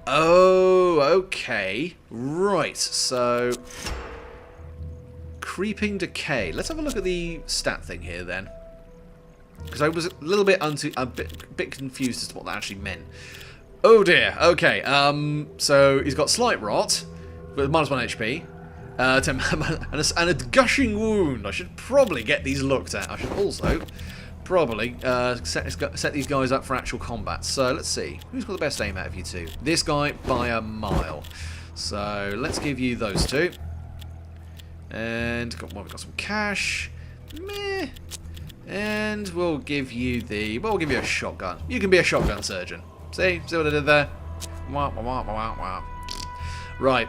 Oh, okay. Right, so... Creeping decay. Let's have a look at the stat thing here then. Because I was a little bit bit confused as to what that actually meant. Oh dear, okay. So he's got slight rot, with -1 HP. And a gushing wound. I should probably get these looked at. I should also probably set these guys up for actual combat. So let's see. Who's got the best aim out of you two? This guy by a mile. So let's give you those two. And we've got some cash. Meh. And we'll give you we'll give you a shotgun. You can be a shotgun surgeon. See what I did there? Wah, wah, wah, wah, wah. Right.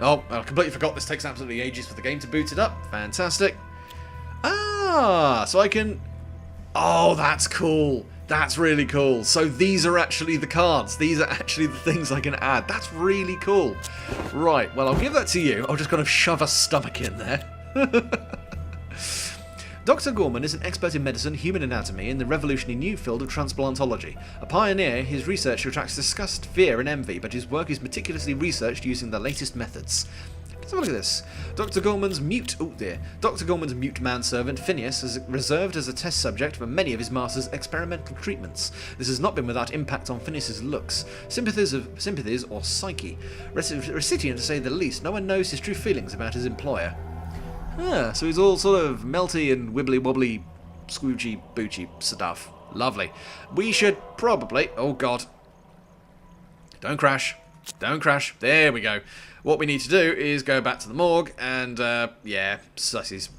Oh, I completely forgot. This takes absolutely ages for the game to boot it up. Fantastic. Ah, so I can... Oh, that's cool. That's really cool. So these are actually the cards. These are actually the things I can add. That's really cool. Right, well, I'll give that to you. I'll just kind of shove a stomach in there. Dr. Gorman is an expert in medicine, human anatomy, and the revolutionary new field of transplantology. A pioneer, his research attracts disgust, fear, and envy, but his work is meticulously researched using the latest methods. Let's have a look at this. Dr. Gorman's mute manservant, Phineas, is reserved as a test subject for many of his master's experimental treatments. This has not been without impact on Phineas's looks, sympathies or psyche. Recipient, to say the least, no one knows his true feelings about his employer. Ah, so he's all sort of melty and wibbly-wobbly, squoochy-boochy stuff. Lovely. We should probably... Oh, God. Don't crash. Don't crash. There we go. What we need to do is go back to the morgue and, yeah, Sussie's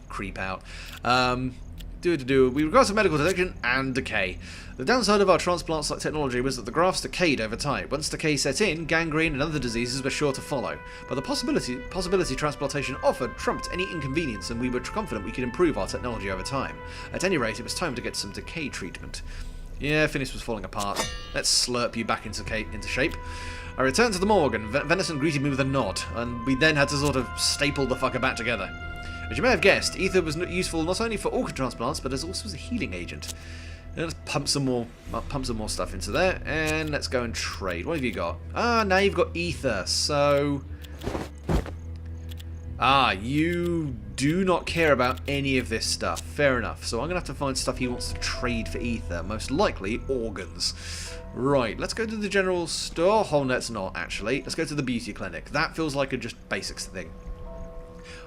creep out. We regard some medical detection and decay. The downside of our transplant technology was that the grafts decayed over time. Once decay set in, gangrene and other diseases were sure to follow. But the possibility transplantation offered trumped any inconvenience, and we were confident we could improve our technology over time. At any rate, it was time to get some decay treatment. Yeah, Phineas was falling apart. Let's slurp you back into shape. I returned to the morgue, and Venison greeted me with a nod, and we then had to sort of staple the fucker back together. As you may have guessed, ether was useful not only for organ transplants, but also as a healing agent. Let's pump some more stuff into there, and let's go and trade. What have you got? Ah, now you've got ether, so... Ah, you do not care about any of this stuff. Fair enough. So I'm going to have to find stuff he wants to trade for ether. Most likely, organs. Right, let's go to the general store. Oh, let's not, actually. Let's go to the beauty clinic. That feels like a just basics thing.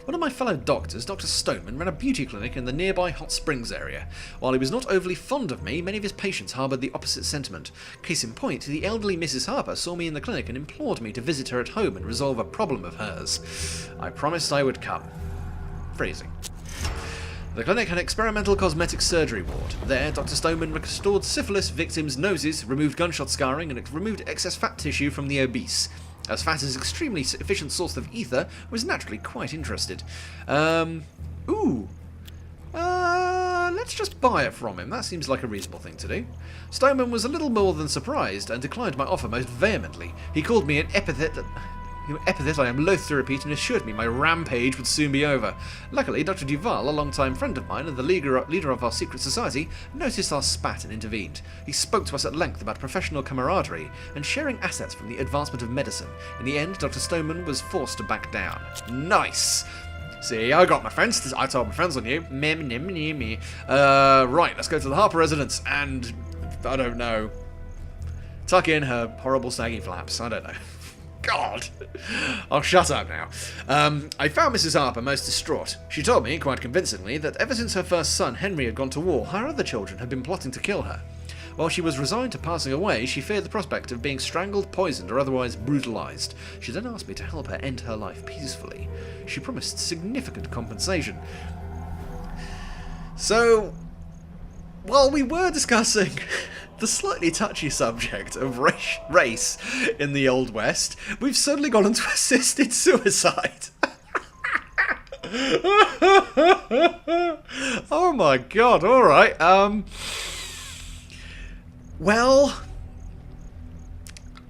One of my fellow doctors, Dr. Stoneman, ran a beauty clinic in the nearby Hot Springs area. While he was not overly fond of me, many of his patients harboured the opposite sentiment. Case in point, the elderly Mrs. Harper saw me in the clinic and implored me to visit her at home and resolve a problem of hers. I promised I would come. Phrasing. The clinic had an experimental cosmetic surgery ward. There, Dr. Stoneman restored syphilis victims' noses, removed gunshot scarring, and removed excess fat tissue from the obese. As fat is an extremely efficient source of ether, I was naturally quite interested. Let's just buy it from him. That seems like a reasonable thing to do. Stoneman was a little more than surprised and declined my offer most vehemently. He called me an epithet I am loath to repeat, and assured me my rampage would soon be over. Luckily, Dr. Duval, a long-time friend of mine and the leader of our secret society, noticed our spat and intervened. He spoke to us at length about professional camaraderie and sharing assets from the advancement of medicine. In the end, Dr. Stoneman was forced to back down. Nice! See, I got my friends. I told my friends on you. Right, let's go to the Harper residence and, I don't know, tuck in her horrible saggy flaps. I don't know. God! I'll shut up now. I found Mrs. Harper most distraught. She told me, quite convincingly, that ever since her first son, Henry, had gone to war, her other children had been plotting to kill her. While she was resigned to passing away, she feared the prospect of being strangled, poisoned, or otherwise brutalized. She then asked me to help her end her life peacefully. She promised significant compensation. So, while we were discussing the slightly touchy subject of race in the Old West, we've suddenly gone into assisted suicide. Oh my god, alright. Well,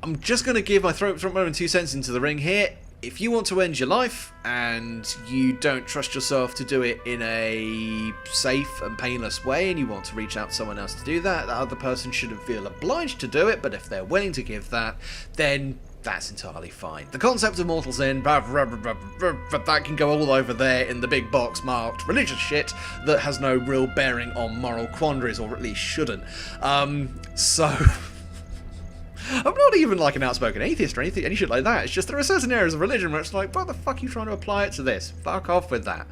I'm just going to give my throw my own 2 cents into the ring here. if you want to end your life and you don't trust yourself to do it in a safe and painless way and you want to reach out to someone else to do that, that other person shouldn't feel obliged to do it, but if they're willing to give that, then that's entirely fine. The concept of mortal sin, but that can go all over there in the big box marked religious shit that has no real bearing on moral quandaries, or at least shouldn't. So... I'm not even like an outspoken atheist or anything, any shit like that. It's just there are certain areas of religion where it's like, what the fuck are you trying to apply it to this? Fuck off with that.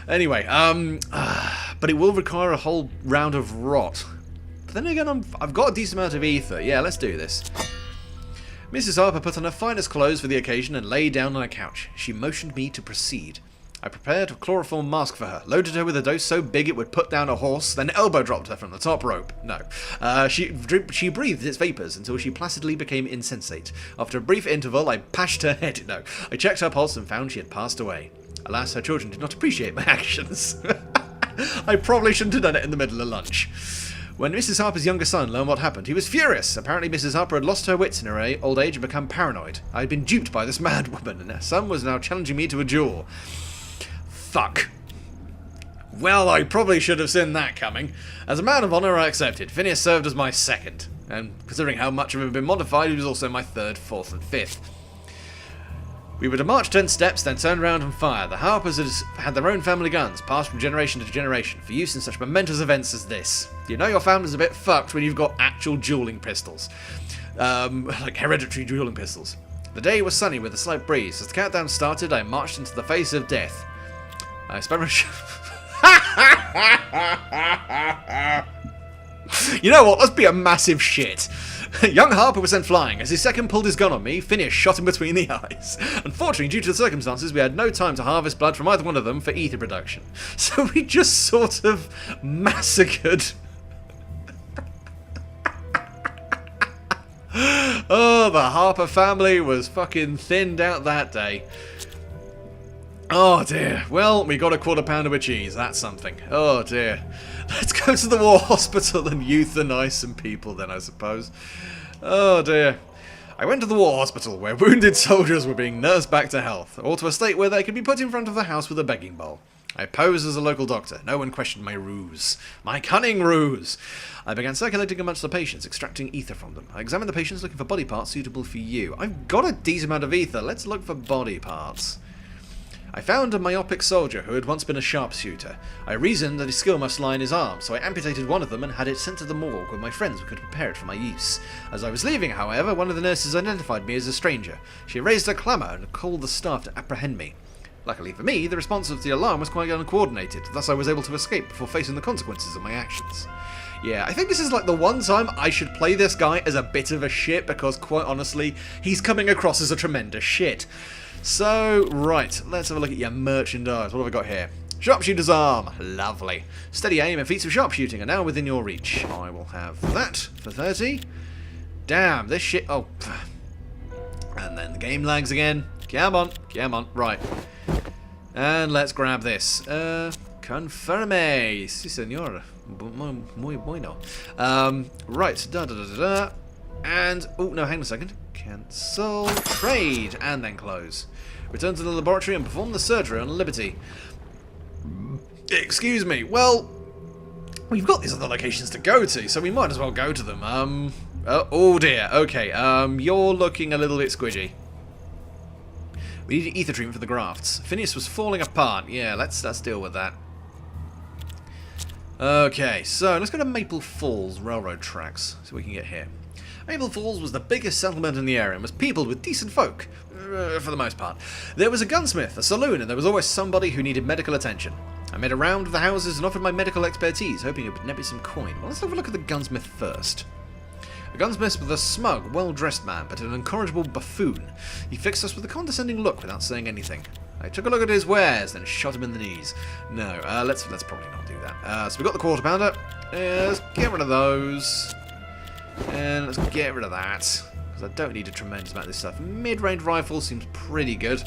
Anyway, but it will require a whole round of rot. But then again, I've got a decent amount of ether. Yeah, let's do this. Mrs. Harper put on her finest clothes for the occasion and lay down on a couch. She motioned me to proceed. I prepared a chloroform mask for her, loaded her with a dose so big it would put down a horse, then elbow dropped her from the top rope. No. She breathed its vapours until she placidly became insensate. After a brief interval, I bashed her head. No. I checked her pulse and found she had passed away. Alas, her children did not appreciate my actions. I probably shouldn't have done it in the middle of lunch. When Mrs. Harper's younger son learned what happened, he was furious. Apparently Mrs. Harper had lost her wits in her old age and become paranoid. I had been duped by this mad woman, and her son was now challenging me to a duel. Fuck. Well, I probably should have seen that coming. As a man of honour, I accepted. Phineas served as my second, and considering how much of him had been modified, he was also my third, fourth, and fifth. We were to march 10 steps, then turn round and fire. The Harpers had their own family guns, passed from generation to generation, for use in such momentous events as this. You know your family's a bit fucked when you've got actual dueling pistols. Like hereditary dueling pistols. The day was sunny with a slight breeze. As the countdown started, I marched into the face of death. I spent You know what? Let's be a massive shit. Young Harper was sent flying. As his second pulled his gun on me, Phineas shot him between the eyes. Unfortunately, due to the circumstances, we had no time to harvest blood from either one of them for ether production. So we just sort of massacred... Oh, the Harper family was fucking thinned out that day. Oh dear. Well, we got a quarter pounder with cheese. That's something. Oh dear. Let's go to the war hospital and euthanize some people then, I suppose. Oh dear. I went to the war hospital where wounded soldiers were being nursed back to health, or to a state where they could be put in front of the house with a begging bowl. I posed as a local doctor. No one questioned my ruse. My cunning ruse! I began circulating amongst the patients, extracting ether from them. I examined the patients looking for body parts suitable for you. I've got a decent amount of ether. Let's look for body parts. I found a myopic soldier who had once been a sharpshooter. I reasoned that his skill must lie in his arm, so I amputated one of them and had it sent to the morgue with my friends who could prepare it for my use. As I was leaving, however, one of the nurses identified me as a stranger. She raised a clamour and called the staff to apprehend me. Luckily for me, the response to the alarm was quite uncoordinated, thus I was able to escape before facing the consequences of my actions. Yeah, I think this is like the one time I should play this guy as a bit of a shit, because quite honestly, he's coming across as a tremendous shit. So, right, let's have a look at your merchandise. What have I got here? Sharpshooter's arm. Lovely. Steady aim and feats of sharpshooting are now within your reach. I will have that for 30. Damn, this shit... Oh. And then the game lags again. Come on. Come on. Right. And let's grab this. Conferme. Si, senor. Muy bueno. Right. Da-da-da-da-da. And... Oh, no, hang on a second. Cancel. Trade. And then close. Return to the laboratory and perform the surgery on Liberty. Excuse me. Well, we've got these other locations to go to, so we might as well go to them. Oh dear. Okay. You're looking a little bit squidgy. We need ether treatment for the grafts. Phineas was falling apart. Yeah, let's deal with that. Okay, so let's go to Maple Falls railroad tracks, so we can get here. Maple Falls was the biggest settlement in the area and was peopled with decent folk, for the most part. There was a gunsmith, a saloon, and there was always somebody who needed medical attention. I made a round of the houses and offered my medical expertise, hoping it would net me some coin. Well, let's have a look at the gunsmith first. The gunsmith was a smug, well-dressed man, but an incorrigible buffoon. He fixed us with a condescending look without saying anything. I took a look at his wares, then shot him in the knees. No, let's probably not do that. So we got the quarter pounder. Let's get rid of those. And let's get rid of that, because I don't need a tremendous amount of this stuff. Mid-range rifle seems pretty good.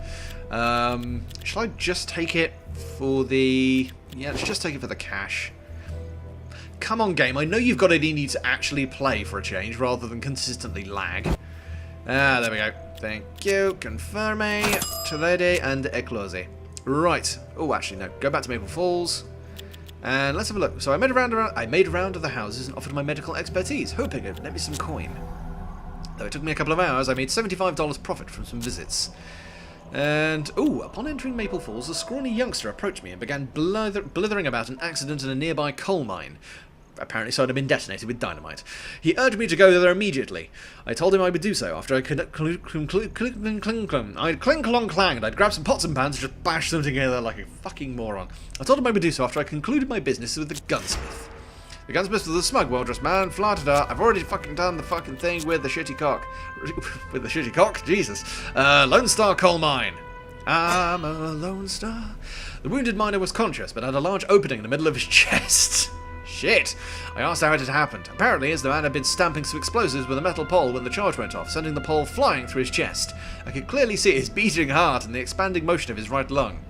Shall I just take it for the... Yeah, let's just take it for the cash. Come on, game. I know you've got it in you to actually play for a change, rather than consistently lag. Ah, there we go. Thank you. Confirme, Tolede, and Eclose. Right. Oh, actually, no. Go back to Maple Falls. And let's have a look. So I made a round of the houses and offered my medical expertise, hoping it'd net me some coin. Though it took me a couple of hours, I made $75 profit from some visits. And, upon entering Maple Falls, a scrawny youngster approached me and began blithering about an accident in a nearby coal mine. Apparently so it had been detonated with dynamite. He urged me to go there immediately. I told him I would do so after I'd cling-clong-clanged. I'd grab some pots and pans and just bash them together like a fucking moron. I told him I would do so after I concluded my business with the gunsmith. The gunsmith was a smug, well-dressed man, flattered her. I've already fucking done the fucking thing with the shitty cock. With the shitty cock? Jesus. Lone Star Coal Mine. I'm a Lone Star. The wounded miner was conscious, but had a large opening in the middle of his chest. Shit! I asked how it had happened. Apparently, as the man had been stamping some explosives with a metal pole when the charge went off, sending the pole flying through his chest. I could clearly see his beating heart and the expanding motion of his right lung.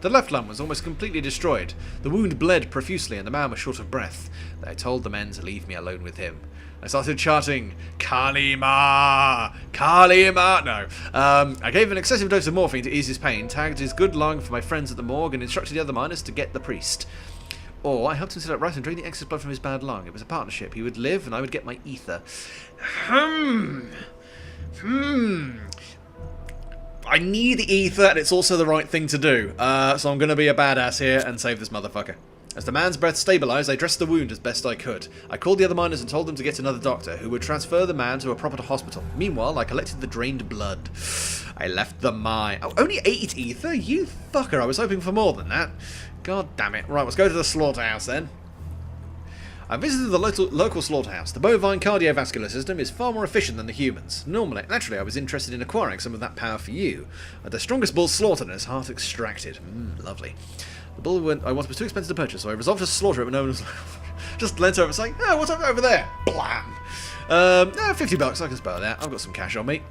The left lung was almost completely destroyed. The wound bled profusely and the man was short of breath. I told the men to leave me alone with him. I started chanting, Kalima! Kalima! No. I gave an excessive dose of morphine to ease his pain, tagged his good lung for my friends at the morgue, and instructed the other miners to get the priest. Or I helped him sit upright and drain the excess blood from his bad lung. It was a partnership. He would live and I would get my ether. I need the ether and it's also the right thing to do. So I'm going to be a badass here and save this motherfucker. As the man's breath stabilised, I dressed the wound as best I could. I called the other miners and told them to get another doctor, who would transfer the man to a proper hospital. Meanwhile, I collected the drained blood. I left the mine. Oh, only 8 ether? You fucker, I was hoping for more than that. God damn it. Right, let's go to the slaughterhouse then. I visited the local slaughterhouse. The bovine cardiovascular system is far more efficient than the humans. Naturally, I was interested in acquiring some of that power for you. The strongest bull slaughtered and his heart extracted. Lovely. The bull I wanted was too expensive to purchase, so I resolved to slaughter it when no one was just leant over saying, "Oh, what's over there?" Blam! $50, I can spare that. I've got some cash on me.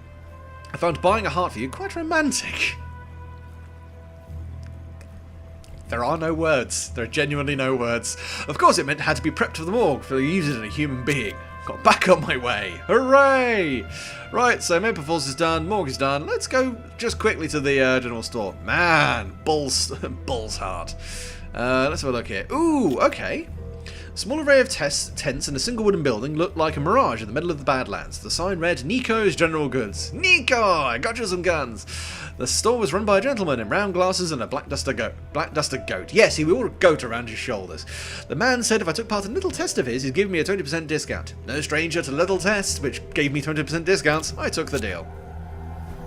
I found buying a heart for you quite romantic. There are no words. There are genuinely no words. Of course it meant it had to be prepped for the morgue for use it in a human being. Got back on my way. Hooray! Right, so Maple Falls is done, morgue is done. Let's go just quickly to the general store. Man, bull's heart. Let's have a look here. Ooh, okay. Small array of tents in a single wooden building looked like a mirage in the middle of the Badlands. The sign read, Nico's General Goods. Nico! I got you some guns! The store was run by a gentleman in round glasses and a black duster goat. Yes, he wore a goat around his shoulders. The man said if I took part in a little test of his, he'd give me a 20% discount. No stranger to little tests, which gave me 20% discounts. I took the deal.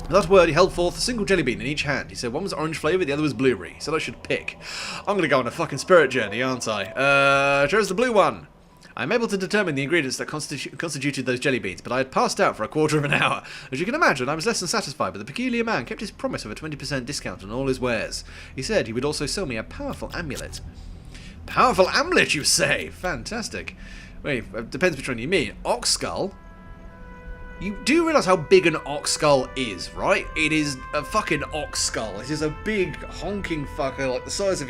Without a word, he held forth a single jelly bean in each hand. He said one was orange flavour, the other was blueberry. He said I should pick. I'm going to go on a fucking spirit journey, aren't I? Chose the blue one. I'm able to determine the ingredients that constituted those jelly beans, but I had passed out for a quarter of an hour. As you can imagine, I was less than satisfied, but the peculiar man kept his promise of a 20% discount on all his wares. He said he would also sell me a powerful amulet. Powerful amulet, you say? Fantastic. Wait, it depends which one you mean. Ox skull? You do realise how big an ox skull is, right? It is a fucking ox skull. It is a big, honking fucker, like the size of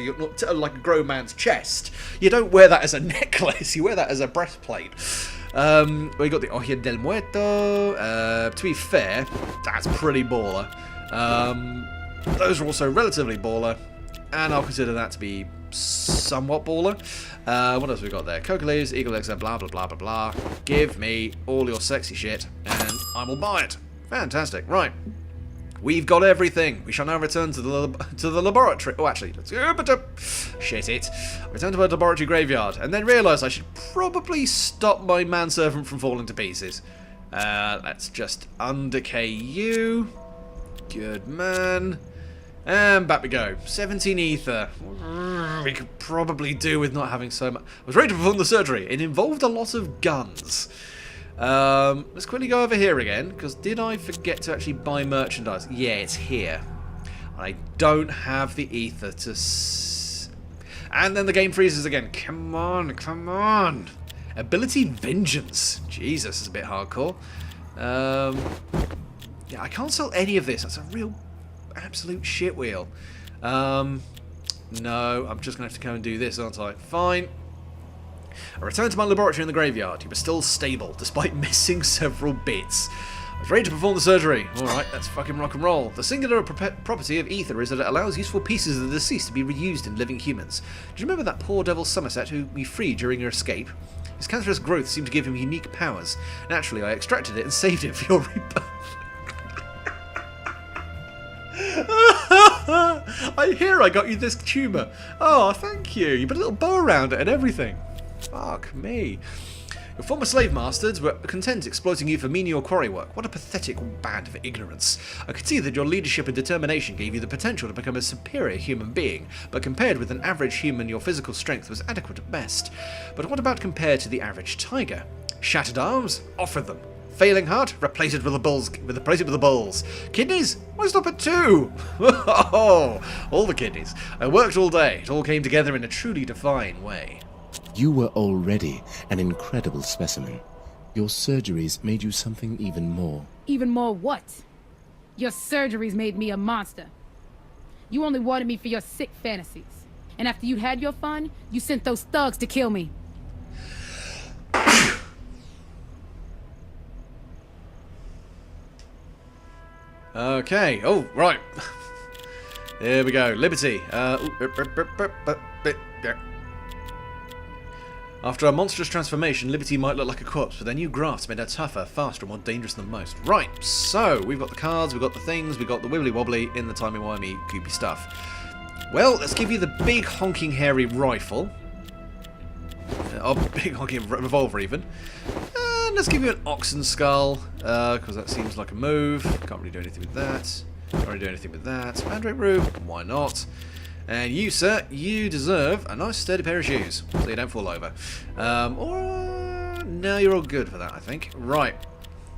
like a grown man's chest. You don't wear that as a necklace, you wear that as a breastplate. We got the Ojeda del Muerto. To be fair, that's pretty baller. Those are also relatively baller, and I'll consider that to be somewhat baller. What else we got there? Coca leaves, eagle eggs, blah blah blah blah blah. Give me all your sexy shit, and I will buy it. Fantastic. Right, we've got everything. We shall now return to the laboratory. Oh, actually, let's shit it. Return to our laboratory graveyard, and then realise I should probably stop my manservant from falling to pieces. Let's just undecay you. Good man. And back we go. 17 ether. We could probably do with not having so much. I was ready to perform the surgery. It involved a lot of guns. Let's quickly go over here again, because did I forget to actually buy merchandise? Yeah, it's here. I don't have the ether to... And then the game freezes again. Come on, come on. Ability Vengeance. Jesus, it's a bit hardcore. Yeah, I can't sell any of this. That's a real... absolute shitwheel. No, I'm just going to have to go and do this, aren't I? Fine. I returned to my laboratory in the graveyard. He was still stable, despite missing several bits. I was ready to perform the surgery. Alright, let's fucking rock and roll. The singular property of ether is that it allows useful pieces of the deceased to be reused in living humans. Do you remember that poor devil Somerset who we freed during your escape? His cancerous growth seemed to give him unique powers. Naturally, I extracted it and saved it for your rebirth. I hear I got you this tumour. Oh, thank you. You put a little bow around it and everything. Fuck me. Your former slave masters were content exploiting you for menial quarry work. What a pathetic band of ignorance. I could see that your leadership and determination gave you the potential to become a superior human being, but compared with an average human, your physical strength was adequate at best. But what about compared to the average tiger? Shattered arms? Offer them. Failing heart? Replace it with the bulls. Kidneys? Why stop at 2? Oh, all the kidneys. I worked all day. It all came together in a truly divine way. You were already an incredible specimen. Your surgeries made you something even more. Even more what? Your surgeries made me a monster. You only wanted me for your sick fantasies. And after you'd had your fun, you sent those thugs to kill me. Okay. Oh, right. There we go. Liberty. After a monstrous transformation, Liberty might look like a corpse, but their new grafts made her tougher, faster, and more dangerous than most. Right, so we've got the cards, we've got the things, we've got the wibbly wobbly in the timey-wimey goopy stuff. Well, let's give you the big honking hairy rifle. Big honking revolver even. And let's give you an oxen skull, because that seems like a move. Can't really do anything with that. Can't really do anything with that. Mandrake root, why not? And you, sir, you deserve a nice sturdy pair of shoes, so you don't fall over. No, you're all good for that, I think. Right.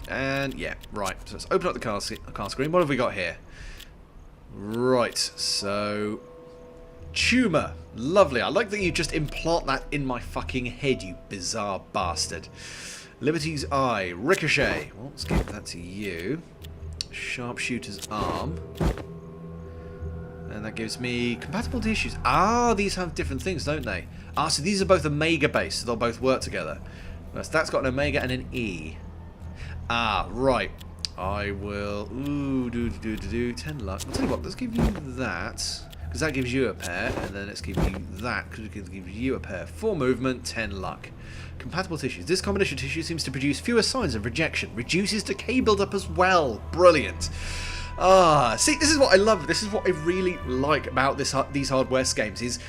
And, yeah, right. So let's open up the car screen. What have we got here? Right, so... Tumour. Lovely. I like that you just implant that in my fucking head, you bizarre bastard. Liberty's eye. Ricochet. Well, let's give that to you. Sharpshooter's arm. And that gives me compatible tissues. Ah, these have different things, don't they? Ah, so these are both Omega based, so they'll both work together. That's got an Omega and an E. Ah, right. I will... Ooh, 10 luck. I'll tell you what, let's give you that. Because that gives you a pair. And then let's give you that, because it gives you a pair. 4 movement, 10 luck. Compatible tissues. This combination of tissue seems to produce fewer signs of rejection. Reduces decay build-up as well. Brilliant. Ah, see, this is what I love. This is what I really like about these hardware games. Is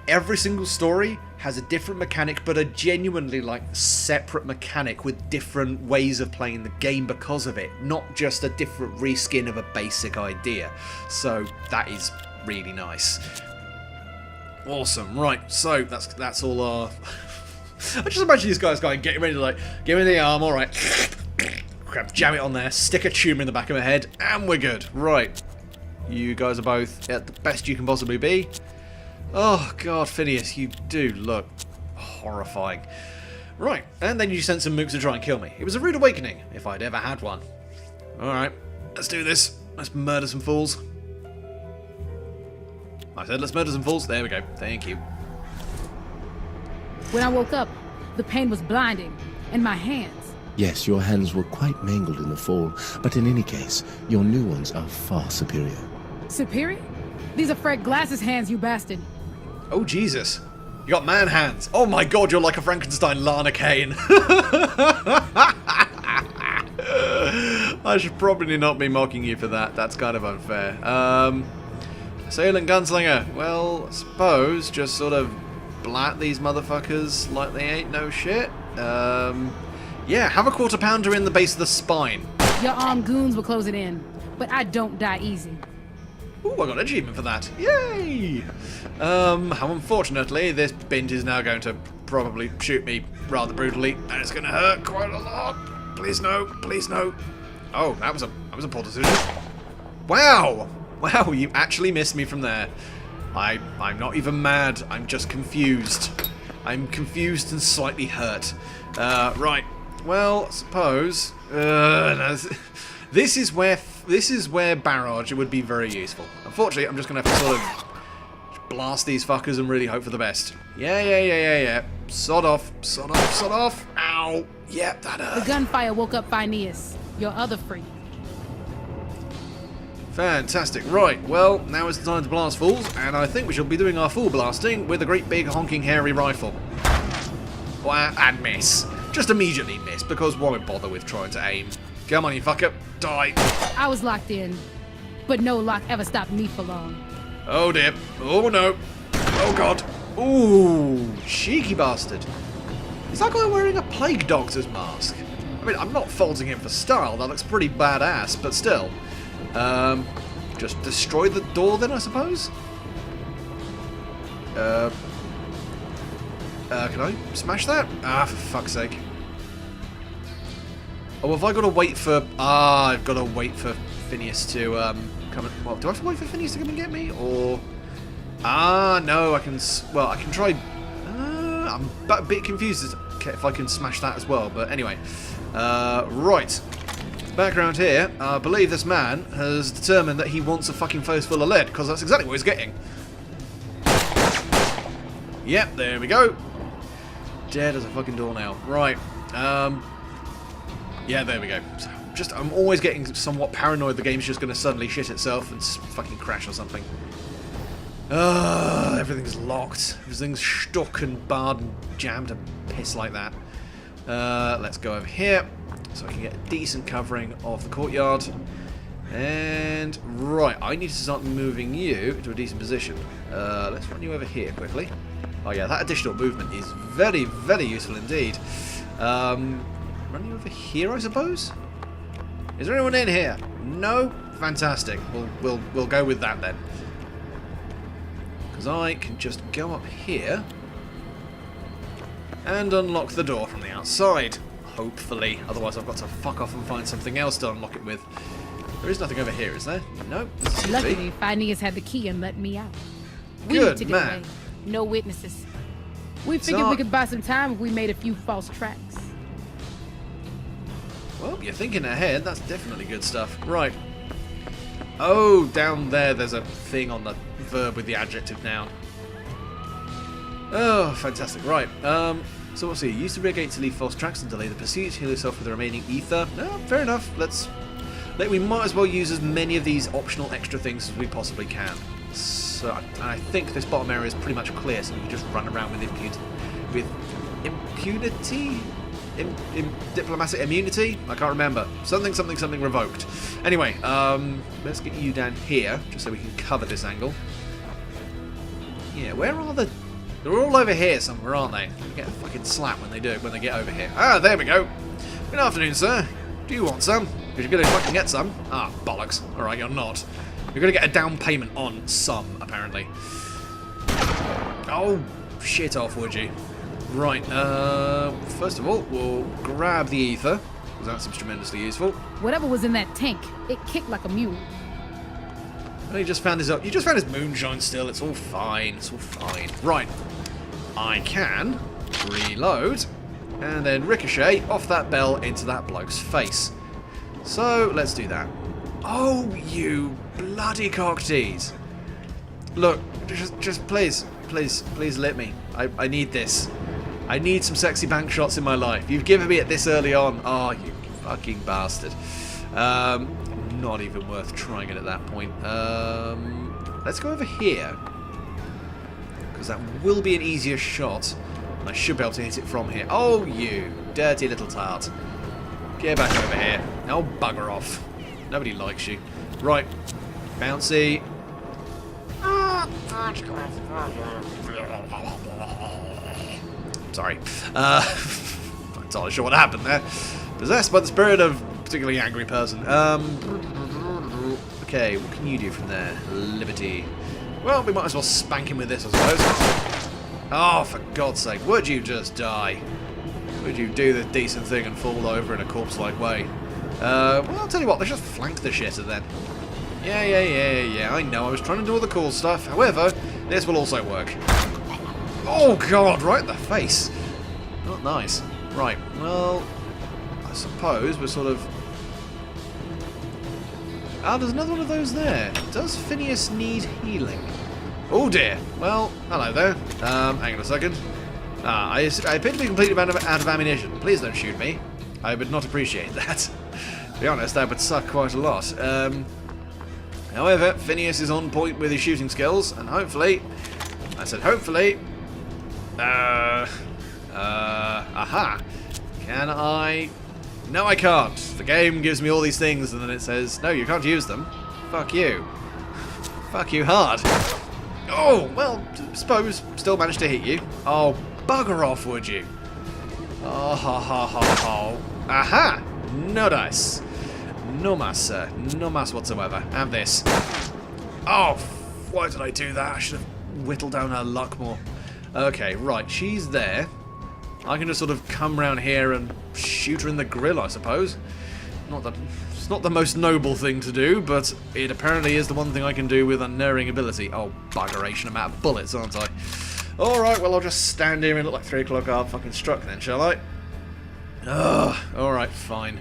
every single story has a different mechanic, but a genuinely like separate mechanic with different ways of playing the game because of it. Not just a different reskin of a basic idea. So that is really nice. Awesome. Right. So that's all our. I just imagine these guys going, getting ready to like, give me the arm. All right. Jam it on there, stick a tumour in the back of my head, and we're good. Right. You guys are both at the best you can possibly be. Oh, God, Phineas, you do look horrifying. Right, and then you sent some mooks to try and kill me. It was a rude awakening, if I'd ever had one. Alright, let's do this. Let's murder some fools. I said let's murder some fools. There we go. Thank you. When I woke up, the pain was blinding, and my hands. Yes, your hands were quite mangled in the fall, but in any case, your new ones are far superior. Superior? These are Fred Glass's hands, you bastard. Oh, Jesus. You got man hands. Oh my God, you're like a Frankenstein Lana Kane. I should probably not be mocking you for that. That's kind of unfair. Assailant Gunslinger. Well, I suppose just sort of blat these motherfuckers like they ain't no shit. Yeah, have a quarter pounder in the base of the spine. Your armed goons will close it in, but I don't die easy. Ooh, I got an achievement for that. Yay! How unfortunately, this bint is now going to probably shoot me rather brutally, and it's going to hurt quite a lot. Please no, please no. Oh, that was a poor decision. Wow! Wow, you actually missed me from there. I'm not even mad, I'm just confused. I'm confused and slightly hurt. Right. Well, I suppose this is where barrage would be very useful. Unfortunately, I'm just gonna have to sort of blast these fuckers and really hope for the best. Yeah. Sod off. Ow. Yep, that hurt. The gunfire woke up Phineas. your other freak. Fantastic. Right, well, now it's time to blast fools, and I think we shall be doing our fool blasting with a great big honking hairy rifle. And miss. Just immediately miss, because why bother with trying to aim? Come on, you fucker. Die. I was locked in, but no lock ever stopped me for long. Oh dear. Oh no. Oh god. Ooh, cheeky bastard. Is that guy wearing a plague doctor's mask? I mean, I'm not faulting him for style, that looks pretty badass, but still. Just destroy the door then, I suppose? Can I smash that? Ah, for fuck's sake. Oh, have I got to wait for... Ah, I've got to wait for Phineas to, come and... Well, do I have to wait for Phineas to come and get me, or... Ah, no, I can... Well, I can try... I'm a bit confused as if I can smash that as well, but anyway. Right. Back around here, I believe this man has determined that he wants a fucking face full of lead, because that's exactly what he's getting. Yep, there we go. Dead as a fucking doornail. Right. Yeah, there we go. So, I'm always getting somewhat paranoid the game's just going to suddenly shit itself and fucking crash or something. Everything's locked. Everything's stuck and barred and jammed and piss like that. Let's go over here so I can get a decent covering of the courtyard. And, right, I need to start moving you to a decent position. Let's run you over here quickly. Oh yeah, that additional movement is very, very useful indeed. Run you over here, I suppose? Is there anyone in here? No? Fantastic. We'll go with that then. Because I can just go up here and unlock the door from the outside. Hopefully. Otherwise I've got to fuck off and find something else to unlock it with. There is nothing over here, is there? No. Luckily, Phineas had the key and let me out. We Good took it man. away. No witnesses. We figured we could buy some time if we made a few false tracks. Well, you're thinking ahead. That's definitely good stuff. Right. Oh, down there there's a thing on the verb with the adjective noun. Oh, fantastic. Right. So what's here? Use the rear gate to leave false tracks and delay the pursuit. Heal yourself with the remaining ether. No, fair enough. We might as well use as many of these optional extra things as we possibly can. So I think this bottom area is pretty much clear, so we can just run around with impunity? Diplomatic immunity? I can't remember. Something revoked. Anyway, let's get you down here, just so we can cover this angle. Yeah, where are the... They're all over here somewhere, aren't they? They get a fucking slap when they get over here. Ah, there we go. Good afternoon, sir. Do you want some? Because you're going to fucking get some. Ah, bollocks. Alright, you're not. You're going to get a down payment on some, apparently. Oh, shit off, would you? Right, first of all, we'll grab the ether, because that seems tremendously useful. Whatever was in that tank, it kicked like a mule. Well, you just found his moonshine still, it's all fine, Right, I can reload, and then ricochet off that bell into that bloke's face. So, let's do that. Oh, you bloody cocktease. Look, just please let me. I need this. I need some sexy bank shots in my life. You've given me it this early on. Oh, you fucking bastard. Not even worth trying it at that point. Let's go over here. Because that will be an easier shot. And I should be able to hit it from here. Oh, you dirty little tart. Get back over here. Now bugger off. Nobody likes you. Right. Bouncy. Sorry. Not entirely sure what happened there. Possessed by the spirit of a particularly angry person. Okay, what can you do from there? Liberty. Well, we might as well spank him with this, I suppose. Oh, for God's sake, would you just die? Would you do the decent thing and fall over in a corpse-like way? Well, I'll tell you what, let's just flank the shitter then. Yeah, I know, I was trying to do all the cool stuff. However, this will also work. Oh, God, right in the face. Not nice. Right, well, I suppose we're sort of... Ah, there's another one of those there. Does Phineas need healing? Oh, dear. Well, hello there. Hang on a second. Ah, I appear to be completely out of ammunition. Please don't shoot me. I would not appreciate that. To be honest, that would suck quite a lot. However, Phineas is on point with his shooting skills, and hopefully, I said hopefully, aha, can I? No, I can't. The game gives me all these things, and then it says, no, you can't use them. Fuck you. Fuck you hard. Oh, well, suppose, still managed to hit you. Oh, bugger off, would you? Oh, ha, ha, ha, ha. Aha! No dice. No mas, sir. No mas whatsoever. Have this. Oh, why did I do that? I should have whittled down her luck more. Okay, right, she's there. I can just sort of come round here and shoot her in the grill, I suppose. It's not the most noble thing to do, but it apparently is the one thing I can do with unerring ability. Oh, buggeration, I'm out of bullets, aren't I? Alright, well, I'll just stand here and look like 3 o'clock I've fucking struck then, shall I? Ugh, alright, fine.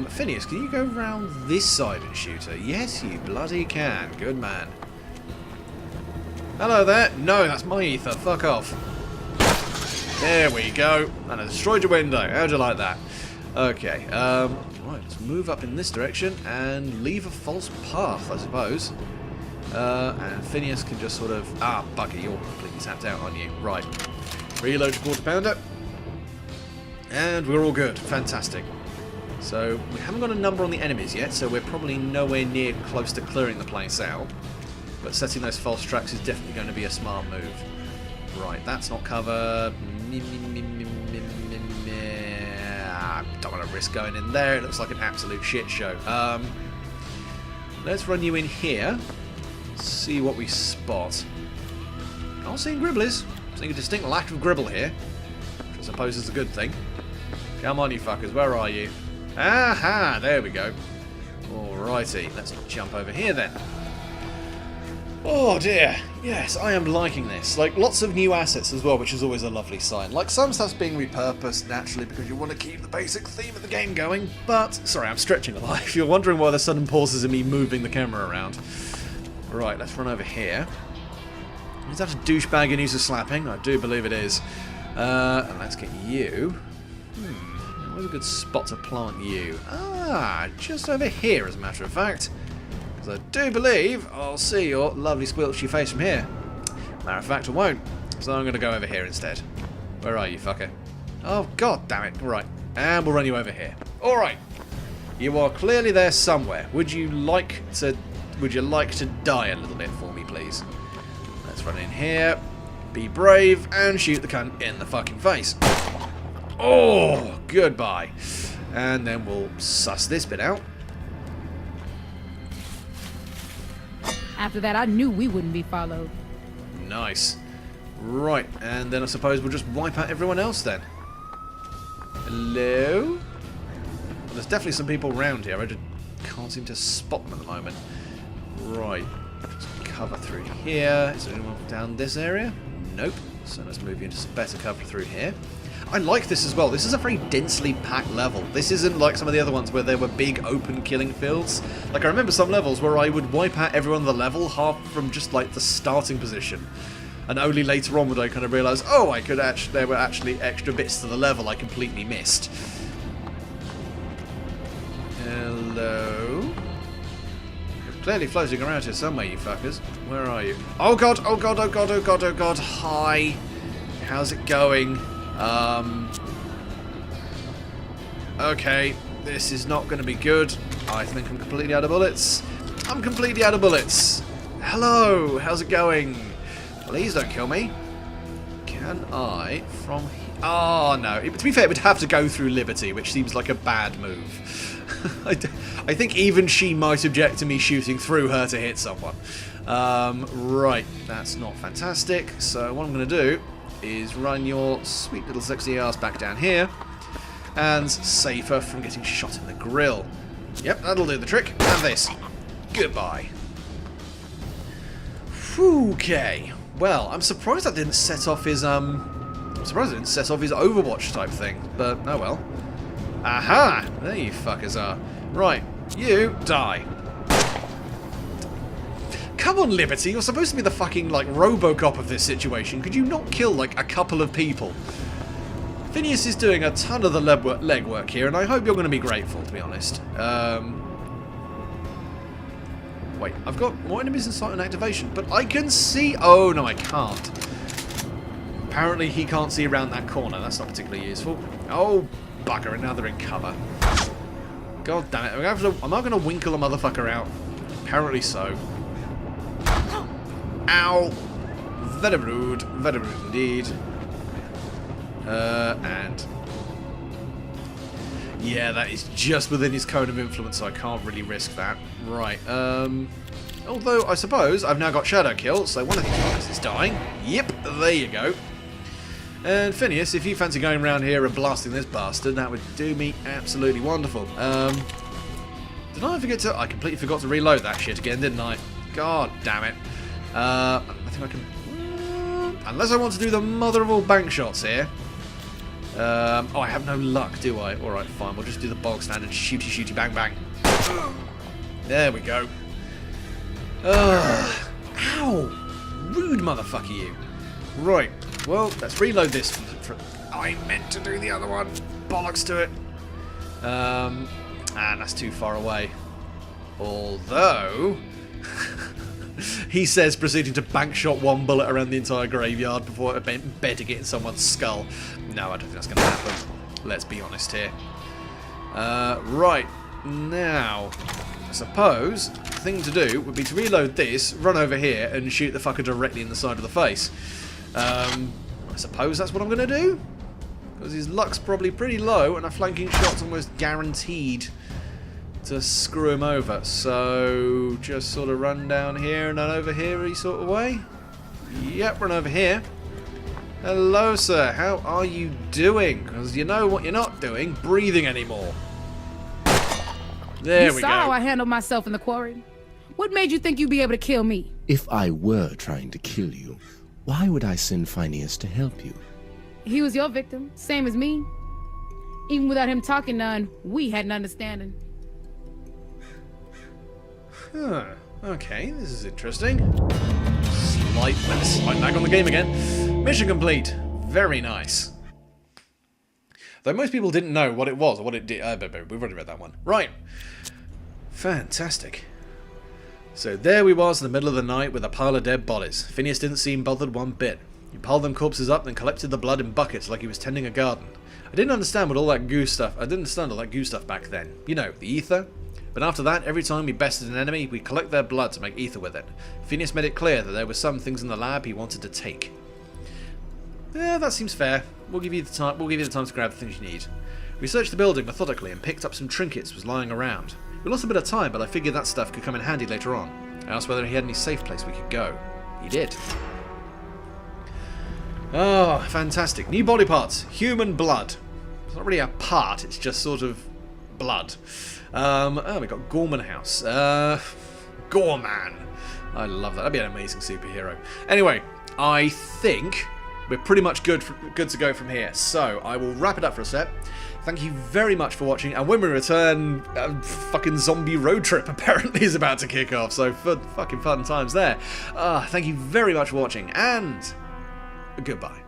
Phineas, can you go round this side and shoot her? Yes, you bloody can. Good man. Hello there. No, that's my ether. Fuck off. There we go. And I destroyed your window. How'd you like that? Okay, right, let's move up in this direction and leave a false path, I suppose. And Phineas can just sort of... Ah, bugger, you're completely tapped out on you. Right. Reload your quarter pounder. And we're all good. Fantastic. So, we haven't got a number on the enemies yet, so we're probably nowhere near close to clearing the place out. But setting those false tracks is definitely going to be a smart move. Right, that's not cover. Don't want to risk going in there. It looks like an absolute shit show. Let's run you in here. See what we spot. Not seeing gribblies. Seeing a distinct lack of gribble here, which I suppose is a good thing. Come on, you fuckers. Where are you? Aha! There we go. Alrighty. Let's jump over here then. Oh dear, yes, I am liking this. Like, lots of new assets as well, which is always a lovely sign. Like, some stuff's being repurposed naturally because you want to keep the basic theme of the game going, but... Sorry, I'm stretching a lot. If you're wondering why the sudden pauses in me moving the camera around. Right, let's run over here. Is that a douchebag in use of slapping? I do believe it is. And let's get you. Where's a good spot to plant you? Ah, just over here, as a matter of fact. I do believe I'll see your lovely squelchy face from here. Matter of fact, I won't. So I'm going to go over here instead. Where are you, fucker? Oh, god damn it. Right. And we'll run you over here. Alright. You are clearly there somewhere. Would you like to die a little bit for me, please? Let's run in here. Be brave and shoot the cunt in the fucking face. Oh, goodbye. And then we'll suss this bit out. After that, I knew we wouldn't be followed. Nice. Right, and then I suppose we'll just wipe out everyone else then. Hello? Well, there's definitely some people around here. I just can't seem to spot them at the moment. Right. Just cover through here. Is there anyone down this area? Nope. So let's move into some better cover through here. I like this as well. This is a very densely packed level. This isn't like some of the other ones where there were big open killing fields. Like, I remember some levels where I would wipe out everyone on the level half from just like the starting position. And only later on would I kind of realise, oh, there were actually extra bits to the level I completely missed. Hello? You're clearly floating around here somewhere, you fuckers. Where are you? Oh god, oh god, oh god, oh god, oh god. Hi. How's it going? Okay, this is not going to be good. I think I'm completely out of bullets. I'm completely out of bullets. Hello, how's it going? Please don't kill me. Can I, from here? Oh, no. To be fair, it would have to go through Liberty, which seems like a bad move. I think even she might object to me shooting through her to hit someone. Right, that's not fantastic. So what I'm going to do is run your sweet little sexy ass back down here and save her from getting shot in the grill. Yep, that'll do the trick. And this. Goodbye. Okay. Well, I'm surprised that didn't set off his Overwatch type thing, but oh well. Aha! There you fuckers are. Right, you die. Come on, Liberty, you're supposed to be the fucking, like, Robocop of this situation. Could you not kill, like, a couple of people? Phineas is doing a ton of the legwork here, and I hope you're going to be grateful, to be honest. Wait, I've got more enemies in sight on activation, but I can see... Oh, no, I can't. Apparently he can't see around that corner. That's not particularly useful. Oh, bugger, and now they're in cover. God damn it. Am I going to winkle a motherfucker out? Apparently so. Ow! Very rude indeed. And... yeah, that is just within his cone of influence, so I can't really risk that. Right, although, I suppose, I've now got Shadow Kill, so one of these guys is dying. Yep, there you go. And Phineas, if you fancy going around here and blasting this bastard, that would do me absolutely wonderful. Did I forget to... I completely forgot to reload that shit again, didn't I? God damn it. I think I can... unless I want to do the mother of all bank shots here. Oh, I have no luck, do I? Alright, fine. We'll just do the bog standard shooty shooty bang bang. There we go. Ow! Rude motherfucker, you. Right. Well, let's reload this. I meant to do the other one. Bollocks to it. And that's too far away. Although... he says, proceeding to bank shot one bullet around the entire graveyard before embedding it in someone's skull. No, I don't think that's going to happen. Let's be honest here. Right, now, I suppose the thing to do would be to reload this, run over here, and shoot the fucker directly in the side of the face. I suppose that's what I'm going to do, because his luck's probably pretty low, and a flanking shot's almost guaranteed to screw him over. So just sort of run down here and then over here sort of way. Yep, run over here. Hello, sir. How are you doing? Because you know what you're not doing? Breathing anymore. There we go. You saw how I handled myself in the quarry. What made you think you'd be able to kill me? If I were trying to kill you, why would I send Phineas to help you? He was your victim, same as me. Even without him talking none, we had an understanding. Huh. Okay, this is interesting. Slight lag on the game again. Mission complete. Very nice. Though most people didn't know what it was or what it did. We've already read that one. Right. Fantastic. So there we was in the middle of the night with a pile of dead bodies. Phineas didn't seem bothered one bit. He piled them corpses up and collected the blood in buckets like he was tending a garden. I didn't understand all that goo stuff back then. You know, the ether. But after that, every time we bested an enemy, we'd collect their blood to make ether with it. Phineas made it clear that there were some things in the lab he wanted to take. Yeah, that seems fair. We'll give you the time. We'll give you the time to grab the things you need. We searched the building methodically and picked up some trinkets was lying around. We lost a bit of time, but I figured that stuff could come in handy later on. I asked whether he had any safe place we could go. He did. Oh, fantastic. New body parts. Human blood. It's not really a part, it's just sort of blood. Oh, we got Gorman House. Gorman. I love that. That'd be an amazing superhero. Anyway, I think we're pretty much good to go from here. So I will wrap it up for a sec. Thank you very much for watching. And when we return, fucking zombie road trip apparently is about to kick off. So fucking fun times there. Thank you very much for watching, and goodbye.